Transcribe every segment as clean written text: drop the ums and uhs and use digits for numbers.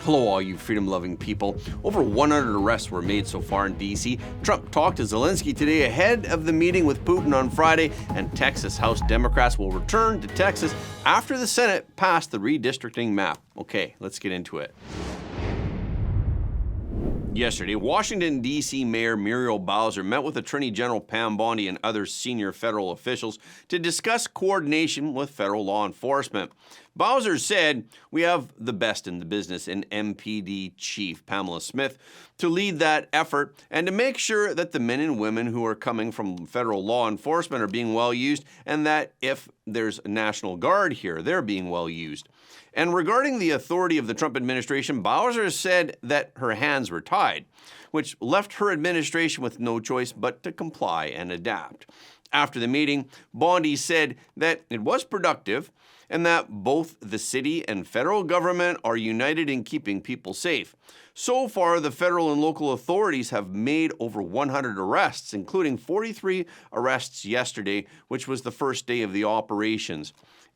Hello, all you freedom-loving people. Over 100 arrests were made so far in D.C. Trump talked to Zelensky today ahead of the meeting with Putin on Friday, and Texas House Democrats will return to Texas after the Senate passed the redistricting map. Okay, let's get into it. Yesterday, Washington, D.C. Mayor Muriel Bowser met with Attorney General Pam Bondi and other senior federal officials to discuss coordination with federal law enforcement. Bowser said, "We have the best in the business in MPD Chief Pamela Smith to lead that effort and to make sure that the men and women who are coming from federal law enforcement are being well used, and that if there's a National Guard here, they're being well used." And regarding the authority of the Trump administration, Bowser said that her hands were tied, which left her administration with no choice but to comply and adapt. After the meeting, Bondi said that it was productive and that both the city and federal government are united in keeping people safe. So far, the federal and local authorities have made over 100 arrests, including 43 arrests yesterday, which was the first day of the operations.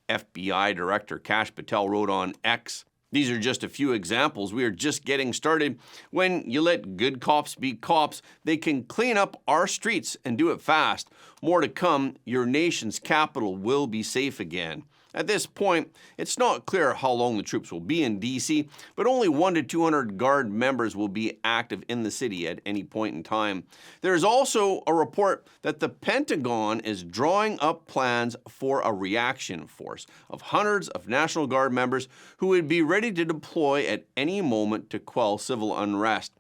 FBI Director Kash Patel wrote on X, "These are just a few examples. We are just getting started. When you let good cops be cops, they can clean up our streets and do it fast. More to come. Your nation's capital will be safe again." At this point, it's not clear how long the troops will be in D.C., but only 100 to 200 Guard members will be active in the city at any point in time. There is also a report that the Pentagon is drawing up plans for a reaction force of hundreds of National Guard members who would be ready to deploy at any moment to quell civil unrest.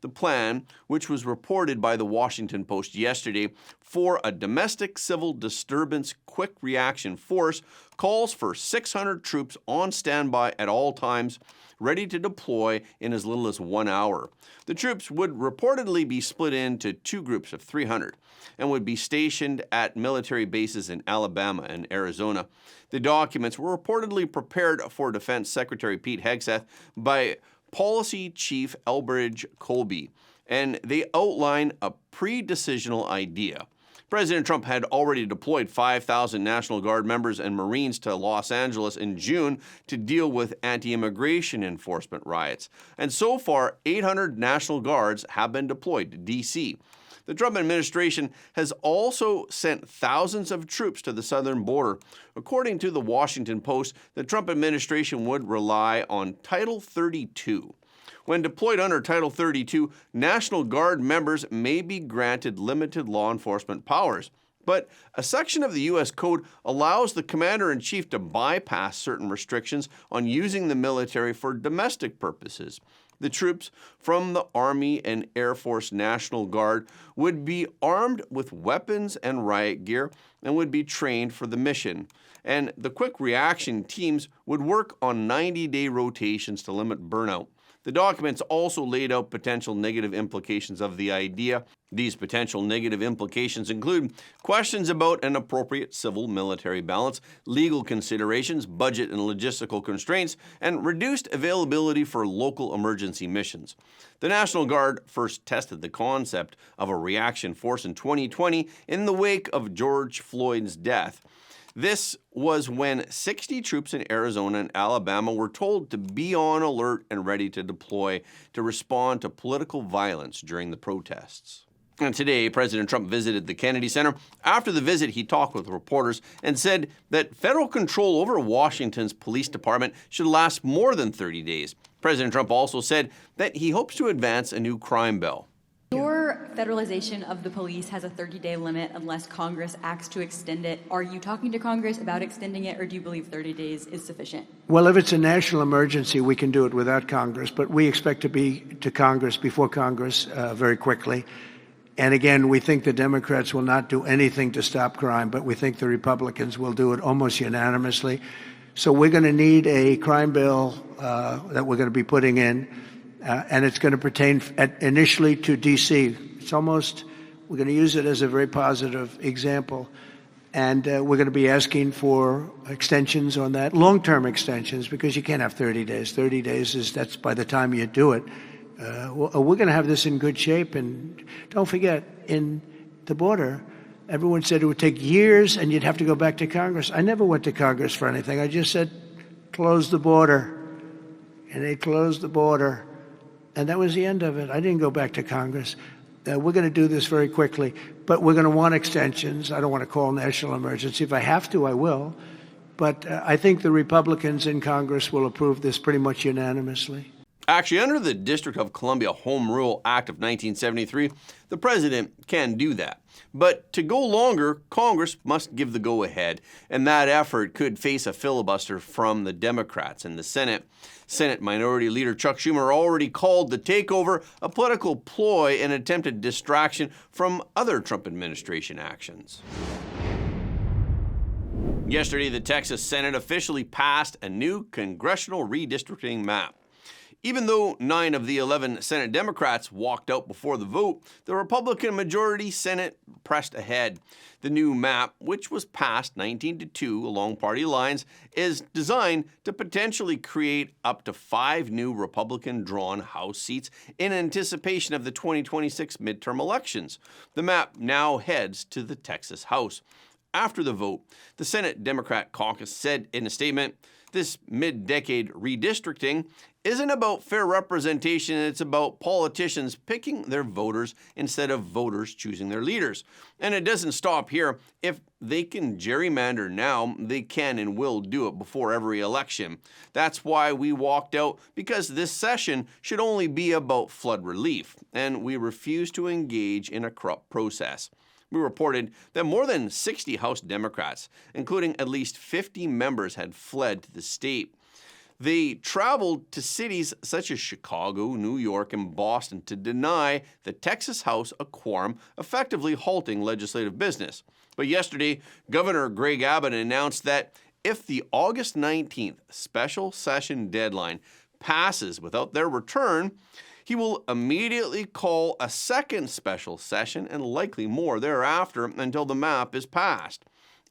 The plan, which was reported by the Washington Post yesterday for a domestic civil disturbance quick reaction force, calls for 600 troops on standby at all times, ready to deploy in as little as 1 hour. The troops would reportedly be split into two groups of 300 and would be stationed at military bases in Alabama and Arizona. The documents were reportedly prepared for Defense Secretary Pete Hegseth by Policy Chief Elbridge Colby, and they outline a pre-decisional idea. President Trump had already deployed 5,000 National Guard members and Marines to Los Angeles in June to deal with anti-immigration enforcement riots. And so far, 800 National Guards have been deployed to D.C. The Trump administration has also sent thousands of troops to the southern border. According to the Washington Post, the Trump administration would rely on Title 32. When deployed under Title 32, National Guard members may be granted limited law enforcement powers. But a section of the U.S. Code allows the Commander-in-Chief to bypass certain restrictions on using the military for domestic purposes. The troops from the Army and Air Force National Guard would be armed with weapons and riot gear and would be trained for the mission. And the quick reaction teams would work on 90-day rotations to limit burnout. The documents also laid out potential negative implications of the idea. These potential negative implications include questions about an appropriate civil-military balance, legal considerations, budget and logistical constraints, and reduced availability for local emergency missions. The National Guard first tested the concept of a reaction force in 2020 in the wake of George Floyd's death. This was when 60 troops in Arizona and Alabama were told to be on alert and ready to deploy to respond to political violence during the protests. And today, President Trump visited the Kennedy Center. After the visit, he talked with reporters and said that federal control over Washington's police department should last more than 30 days. President Trump also said that he hopes to advance a new crime bill. Your federalization of the police has a 30-day limit unless Congress acts to extend it. Are you talking to Congress about extending it, or do you believe 30 days is sufficient? Well, if it's a national emergency, we can do it without Congress, but we expect to be to Congress before Congress very quickly. And again, we think the Democrats will not do anything to stop crime, but we think the Republicans will do it almost unanimously. So we're going to need a crime bill that we're going to be putting in. And it's going to pertain initially to D.C. We're going to use it as a very positive example. And we're going to be asking for extensions on that, long-term extensions, because you can't have 30 days. 30 days that's by the time you do it. We're going to have this in good shape. And don't forget, in the border, everyone said it would take years and you'd have to go back to Congress. I never went to Congress for anything. I just said, close the border. and they closed the border, and that was the end of it. I didn't go back to Congress. We're going to do this very quickly, but we're going to want extensions. I don't want to call national emergency. If I have to, I will. But I think the Republicans in Congress will approve this pretty much unanimously. Actually, under the District of Columbia Home Rule Act of 1973, the president can do that. But to go longer, Congress must give the go-ahead, and that effort could face a filibuster from the Democrats in the Senate. Senate Minority Leader Chuck Schumer already called the takeover a political ploy and attempted distraction from other Trump administration actions. Yesterday, the Texas Senate officially passed a new congressional redistricting map. Even though 9 of the 11 Senate Democrats walked out before the vote, the Republican majority Senate pressed ahead. The new map, which was passed 19-2 along party lines, is designed to potentially create up to 5 new Republican-drawn House seats in anticipation of the 2026 midterm elections. The map now heads to the Texas House. After the vote, the Senate Democrat caucus said in a statement, "This mid-decade redistricting isn't about fair representation, it's about politicians picking their voters instead of voters choosing their leaders. And it doesn't stop here. If they can gerrymander now, they can and will do it before every election. That's why we walked out, because this session should only be about flood relief, and we refuse to engage in a corrupt process." We reported that more than 60 House Democrats, including at least 50 members, had fled to the state. They traveled to cities such as Chicago, New York, and Boston to deny the Texas House a quorum, effectively halting legislative business. But yesterday, Governor Greg Abbott announced that if the August 19th special session deadline passes without their return, he will immediately call a second special session and likely more thereafter until the map is passed.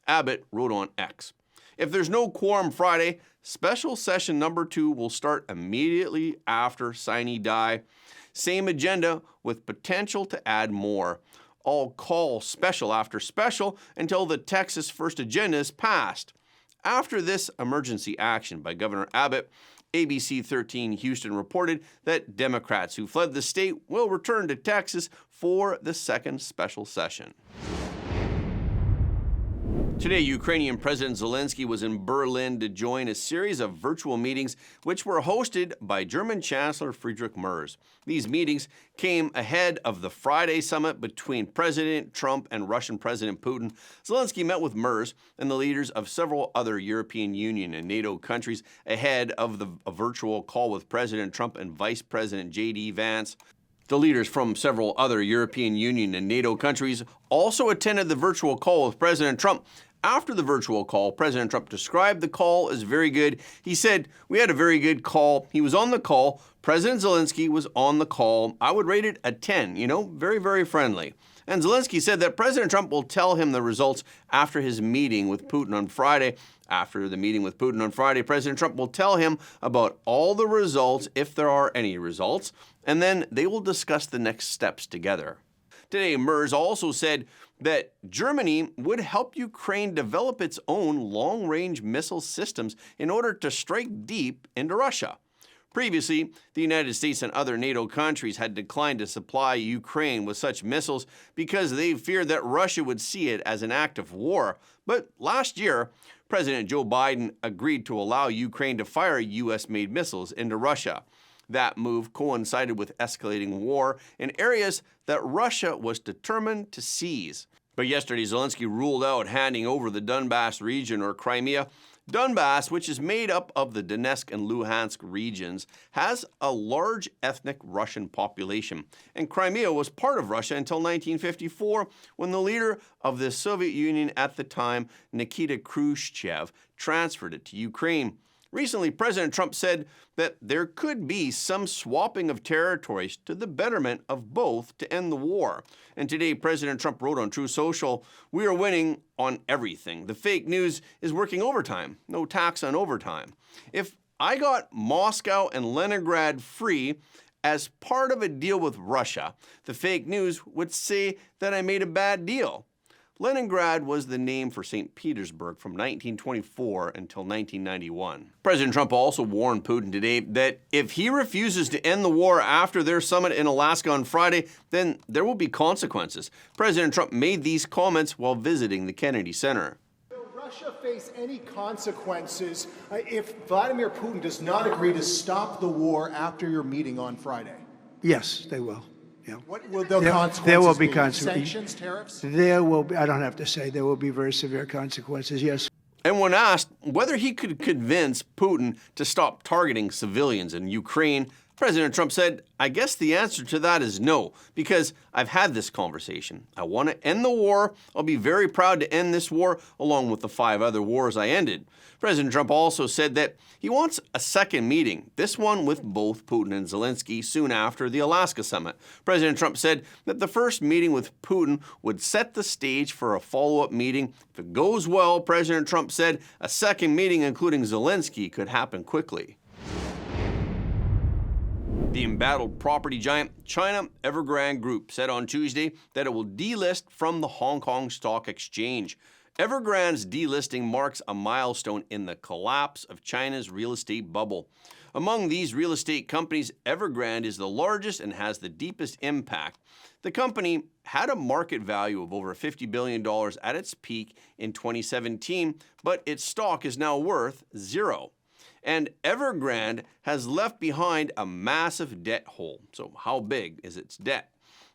Abbott wrote on X, "If there's no quorum Friday, special session number 2 will start immediately after sine die. Same agenda with potential to add more. I'll call special after special until the Texas first agenda is passed." After this emergency action by Governor Abbott, ABC 13 Houston reported that Democrats who fled the state will return to Texas for the second special session. Today, Ukrainian President Zelensky was in Berlin to join a series of virtual meetings which were hosted by German Chancellor Friedrich Merz. These meetings came ahead of the Friday summit between President Trump and Russian President Putin. Zelensky met with Merz and the leaders of several other European Union and NATO countries ahead of a virtual call with President Trump and Vice President J.D. Vance. The leaders from several other European Union and NATO countries also attended the virtual call with President Trump. After the virtual call, President Trump described the call as very good. He said, "We had a very good call. He was on the call. President Zelensky was on the call. I would rate it a 10, very, very friendly." And Zelensky said that President Trump will tell him the results after his meeting with Putin on Friday. After the meeting with Putin on Friday, President Trump will tell him about all the results, if there are any results, and then they will discuss the next steps together. Today, Merz also said that Germany would help Ukraine develop its own long-range missile systems in order to strike deep into Russia. Previously, the United States and other NATO countries had declined to supply Ukraine with such missiles because they feared that Russia would see it as an act of war. But last year, President Joe Biden agreed to allow Ukraine to fire U.S.-made missiles into Russia. That move coincided with escalating war in areas that Russia was determined to seize. But yesterday, Zelensky ruled out handing over the Donbass region or Crimea. Donbass, which is made up of the Donetsk and Luhansk regions, has a large ethnic Russian population, and Crimea was part of Russia until 1954, when the leader of the Soviet Union at the time, Nikita Khrushchev, transferred it to Ukraine. Recently, President Trump said that there could be some swapping of territories to the betterment of both to end the war. And today, President Trump wrote on Truth Social, "We are winning on everything. The fake news is working overtime. No tax on overtime. If I got Moscow and Leningrad free as part of a deal with Russia, the fake news would say that I made a bad deal. Leningrad was the name for St. Petersburg from 1924 until 1991. President Trump also warned Putin today that if he refuses to end the war after their summit in Alaska on Friday, then there will be consequences. President Trump made these comments while visiting the Kennedy Center. Will Russia face any consequences if Vladimir Putin does not agree to stop the war after your meeting on Friday? Yes, they will. Yeah. What will the consequences there will be be? consequences. Sanctions, tariffs? There will be, I don't have to say, there will be very severe consequences, yes. And when asked whether he could convince Putin to stop targeting civilians in Ukraine, President Trump said, "I guess the answer to that is no, because I've had this conversation. I want to end the war. I'll be very proud to end this war along with the 5 other wars I ended." President Trump also said that he wants a second meeting, this one with both Putin and Zelensky, soon after the Alaska summit. President Trump said that the first meeting with Putin would set the stage for a follow-up meeting. If it goes well, President Trump said a second meeting, including Zelensky, could happen quickly. The embattled property giant China Evergrande Group said on Tuesday that it will delist from the Hong Kong Stock Exchange. Evergrande's delisting marks a milestone in the collapse of China's real estate bubble. Among these real estate companies, Evergrande is the largest and has the deepest impact. The company had a market value of over $50 billion at its peak in 2017, but its stock is now worth zero. And Evergrande has left behind a massive debt hole. So how big is its debt?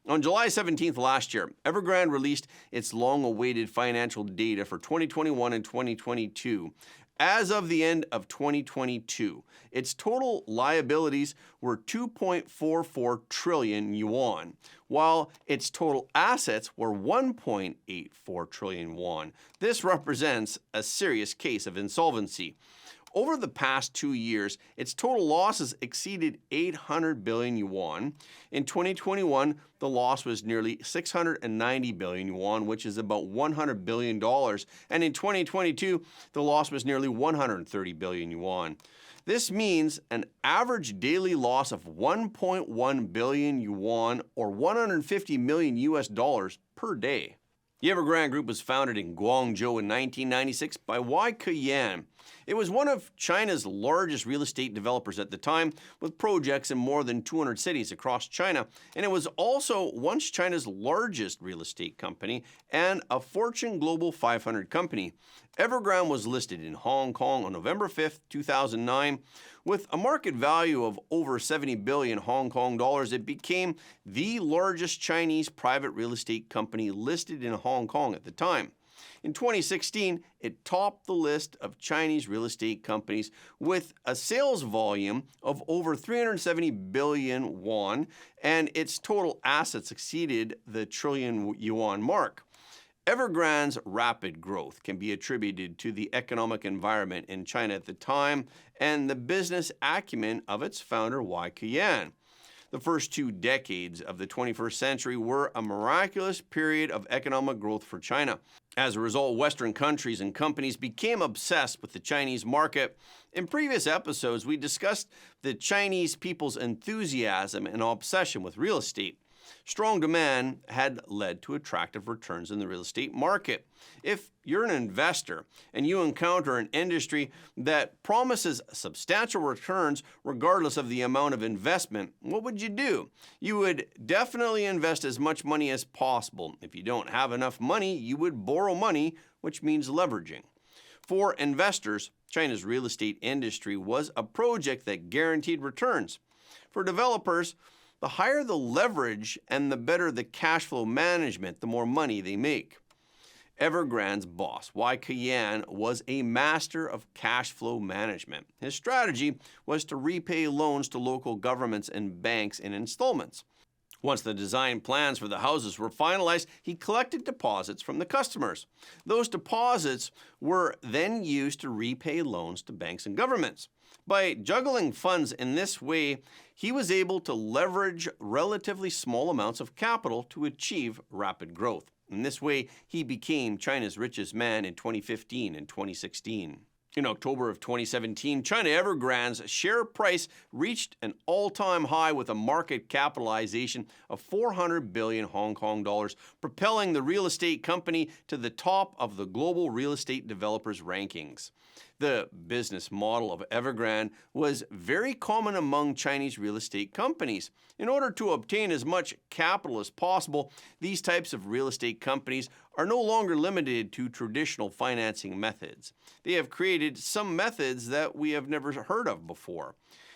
On July 17th last year, Evergrande released its long-awaited financial data for 2021 and 2022. As of the end of 2022, its total liabilities were 2.44 trillion yuan, while its total assets were 1.84 trillion yuan. This represents a serious case of insolvency. Over the past 2 years, its total losses exceeded 800 billion yuan. In 2021, the loss was nearly 690 billion yuan, which is about $100 billion. And in 2022, the loss was nearly 130 billion yuan. This means an average daily loss of 1.1 billion yuan or 150 million US dollars per day. The Evergrande Group was founded in Guangzhou in 1996 by Y. Keyan. It was one of China's largest real estate developers at the time, with projects in more than 200 cities across China, and it was also once China's largest real estate company and a Fortune Global 500 company. Evergrande was listed in Hong Kong on November 5th, 2009. With a market value of over 70 billion Hong Kong dollars, it became the largest Chinese private real estate company listed in Hong Kong at the time. In 2016, it topped the list of Chinese real estate companies with a sales volume of over 370 billion yuan, and its total assets exceeded the trillion yuan mark. Evergrande's rapid growth can be attributed to the economic environment in China at the time and the business acumen of its founder, Y. Keyan. The first 2 decades of the 21st century were a miraculous period of economic growth for China. As a result, Western countries and companies became obsessed with the Chinese market. In previous episodes, we discussed the Chinese people's enthusiasm and obsession with real estate. Strong demand had led to attractive returns in the real estate market. If you're an investor and you encounter an industry that promises substantial returns regardless of the amount of investment, what would you do? You would definitely invest as much money as possible. If you don't have enough money, you would borrow money, which means leveraging. For investors, China's real estate industry was a project that guaranteed returns. For developers, the higher the leverage and the better the cash flow management, the more money they make. Evergrande's boss, Y. Keyan, was a master of cash flow management. His strategy was to repay loans to local governments and banks in installments. Once the design plans for the houses were finalized, he collected deposits from the customers. Those deposits were then used to repay loans to banks and governments. By juggling funds in this way, he was able to leverage relatively small amounts of capital to achieve rapid growth. In this way, he became China's richest man in 2015 and 2016. In October of 2017, China Evergrande's share price reached an all-time high with a market capitalization of 400 billion Hong Kong dollars, propelling the real estate company to the top of the global real estate developers rankings. The business model of Evergrande was very common among Chinese real estate companies. In order to obtain as much capital as possible, these types of real estate companies are no longer limited to traditional financing methods. They have created some methods that we have never heard of before.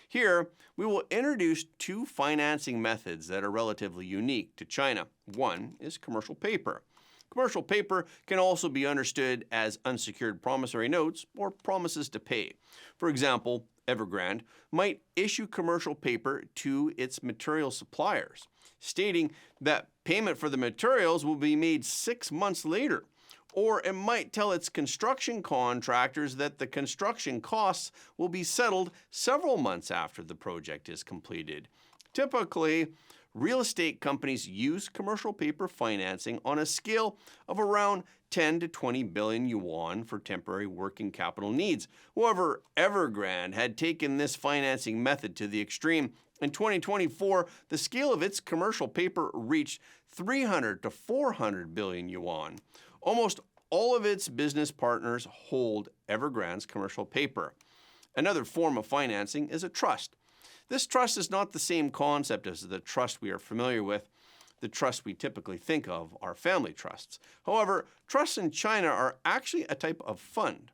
Here, we will introduce two financing methods that are relatively unique to China. One is commercial paper. Commercial paper can also be understood as unsecured promissory notes or promises to pay. For example, Evergrande might issue commercial paper to its material suppliers, stating that payment for the materials will be made 6 months later. Or it might tell its construction contractors that the construction costs will be settled several months after the project is completed. Typically, real estate companies use commercial paper financing on a scale of around 10 to 20 billion yuan for temporary working capital needs. However, Evergrande had taken this financing method to the extreme. In 2024, the scale of its commercial paper reached 300 to 400 billion yuan. Almost all of its business partners hold Evergrande's commercial paper. Another form of financing is a trust. This trust is not the same concept as the trust we are familiar with. The trusts we typically think of are family trusts. However, trusts in China are actually a type of fund.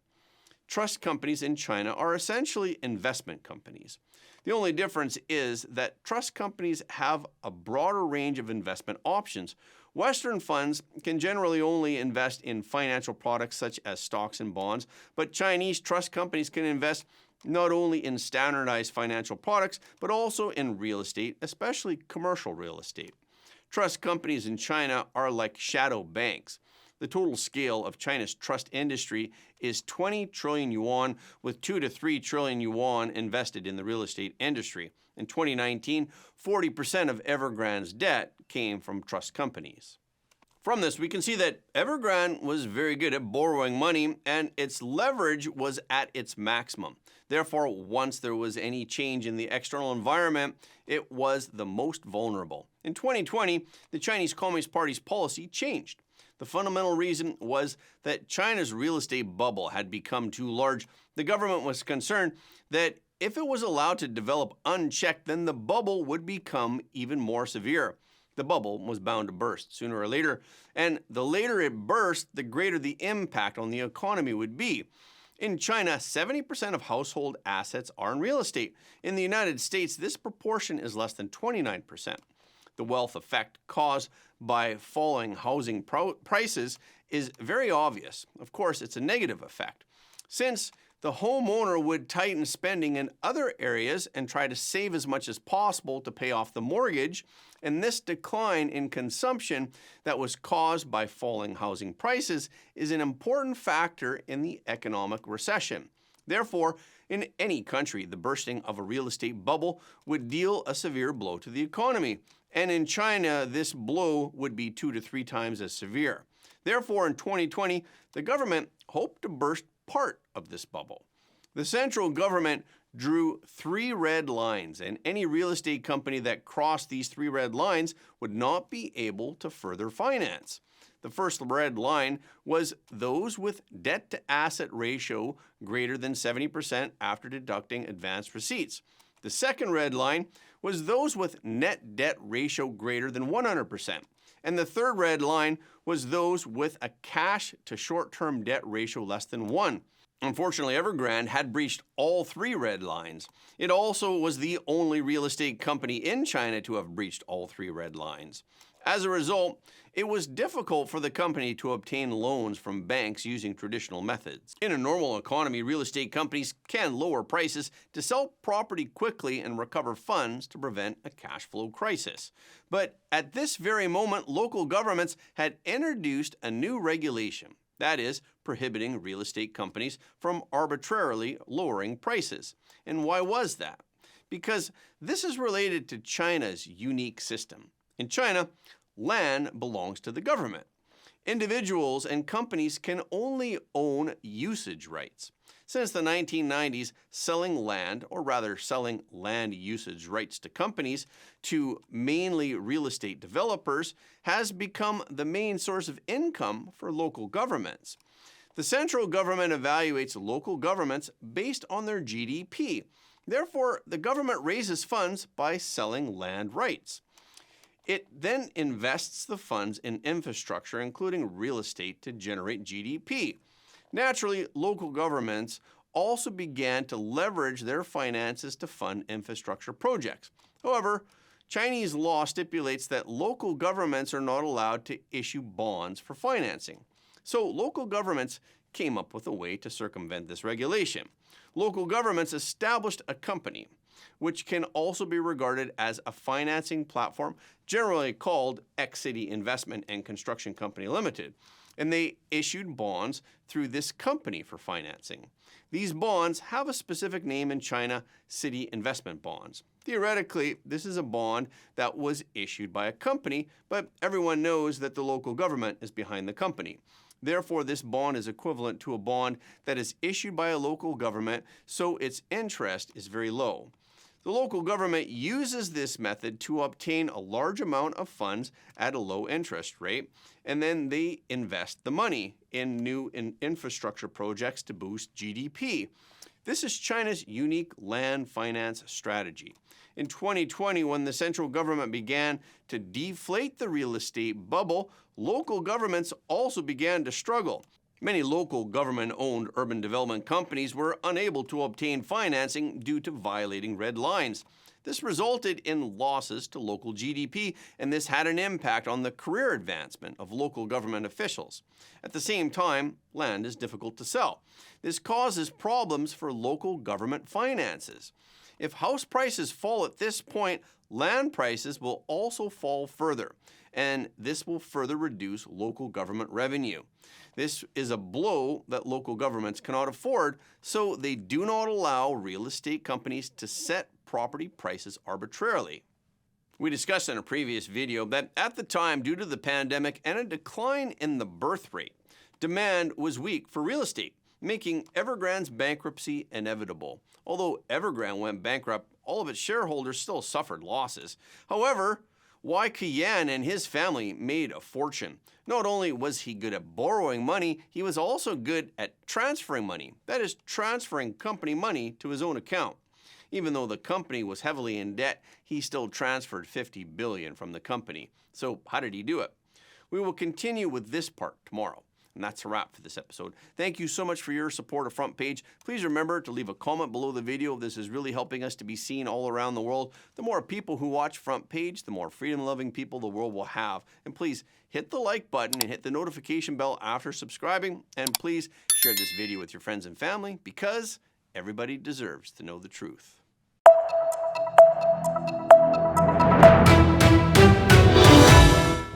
Trust companies in China are essentially investment companies. The only difference is that trust companies have a broader range of investment options. Western funds can generally only invest in financial products such as stocks and bonds, but Chinese trust companies can invest not only in standardized financial products, but also in real estate, especially commercial real estate. Trust companies in China are like shadow banks. The total scale of China's trust industry is 20 trillion yuan, with 2 to 3 trillion yuan invested in the real estate industry. In 2019, 40% of Evergrande's debt came from trust companies. From this, we can see that Evergrande was very good at borrowing money and its leverage was at its maximum. Therefore, once there was any change in the external environment, it was the most vulnerable. In 2020, the Chinese Communist Party's policy changed. The fundamental reason was that China's real estate bubble had become too large. The government was concerned that if it was allowed to develop unchecked, then the bubble would become even more severe. The bubble was bound to burst sooner or later, and the later it burst, the greater the impact on the economy would be. In China, 70% of household assets are in real estate. In the United States, this proportion is less than 29%. The wealth effect caused by falling housing prices is very obvious. Of course, it's a negative effect. Since the homeowner would tighten spending in other areas and try to save as much as possible to pay off the mortgage, and this decline in consumption that was caused by falling housing prices is an important factor in the economic recession. Therefore, in any country, the bursting of a real estate bubble would deal a severe blow to the economy. And in China, this blow would be 2 to 3 times as severe. Therefore, in 2020, the government hoped to burst part of this bubble. The central government drew 3 red lines, and any real estate company that crossed these 3 red lines would not be able to further finance. The first red line was those with debt-to-asset ratio greater than 70% after deducting advanced receipts. The second red line was those with net debt ratio greater than 100%. And the third red line was those with a cash to short-term debt ratio less than 1. Unfortunately, Evergrande had breached all 3 red lines. It also was the only real estate company in China to have breached all 3 red lines. As a result, it was difficult for the company to obtain loans from banks using traditional methods. In a normal economy, real estate companies can lower prices to sell property quickly and recover funds to prevent a cash flow crisis. But at this very moment, local governments had introduced a new regulation. That is, prohibiting real estate companies from arbitrarily lowering prices. And why was that? Because this is related to China's unique system. In China, land belongs to the government. Individuals and companies can only own usage rights. Since the 1990s, selling land, or rather selling land usage rights to companies, to mainly real estate developers, has become the main source of income for local governments. The central government evaluates local governments based on their GDP. Therefore, the government raises funds by selling land rights. It then invests the funds in infrastructure, including real estate, to generate GDP. Naturally, local governments also began to leverage their finances to fund infrastructure projects. However, Chinese law stipulates that local governments are not allowed to issue bonds for financing. So local governments came up with a way to circumvent this regulation. Local governments established a company, which can also be regarded as a financing platform, generally called X-City Investment and Construction Company Limited, and they issued bonds through this company for financing. These bonds have a specific name in China, city investment bonds. Theoretically, this is a bond that was issued by a company, but everyone knows that the local government is behind the company. Therefore, this bond is equivalent to a bond that is issued by a local government, so its interest is very low. The local government uses this method to obtain a large amount of funds at a low interest rate, and then they invest the money in new infrastructure projects to boost GDP. This is China's unique land finance strategy. In 2020, when the central government began to deflate the real estate bubble, local governments also began to struggle. Many local government-owned urban development companies were unable to obtain financing due to violating red lines. This resulted in losses to local GDP, and this had an impact on the career advancement of local government officials. At the same time, land is difficult to sell. This causes problems for local government finances. If house prices fall at this point, land prices will also fall further, and this will further reduce local government revenue. This is a blow that local governments cannot afford, so they do not allow real estate companies to set property prices arbitrarily. We discussed in a previous video that at the time, due to the pandemic and a decline in the birth rate, demand was weak for real estate, making Evergrande's bankruptcy inevitable. Although Evergrande went bankrupt, all of its shareholders still suffered losses. However, Yan and his family made a fortune. Not only was he good at borrowing money, he was also good at transferring money. That is, transferring company money to his own account. Even though the company was heavily in debt, he still transferred $50 billion from the company. So how did he do it? We will continue with this part tomorrow. And that's a wrap for this episode. Thank you so much for your support of Front Page. Please remember to leave a comment below the video. This is really helping us to be seen all around the world. The more people who watch Front Page, the more freedom-loving people the world will have. And please hit the like button and hit the notification bell after subscribing. And please share this video with your friends and family, because everybody deserves to know the truth.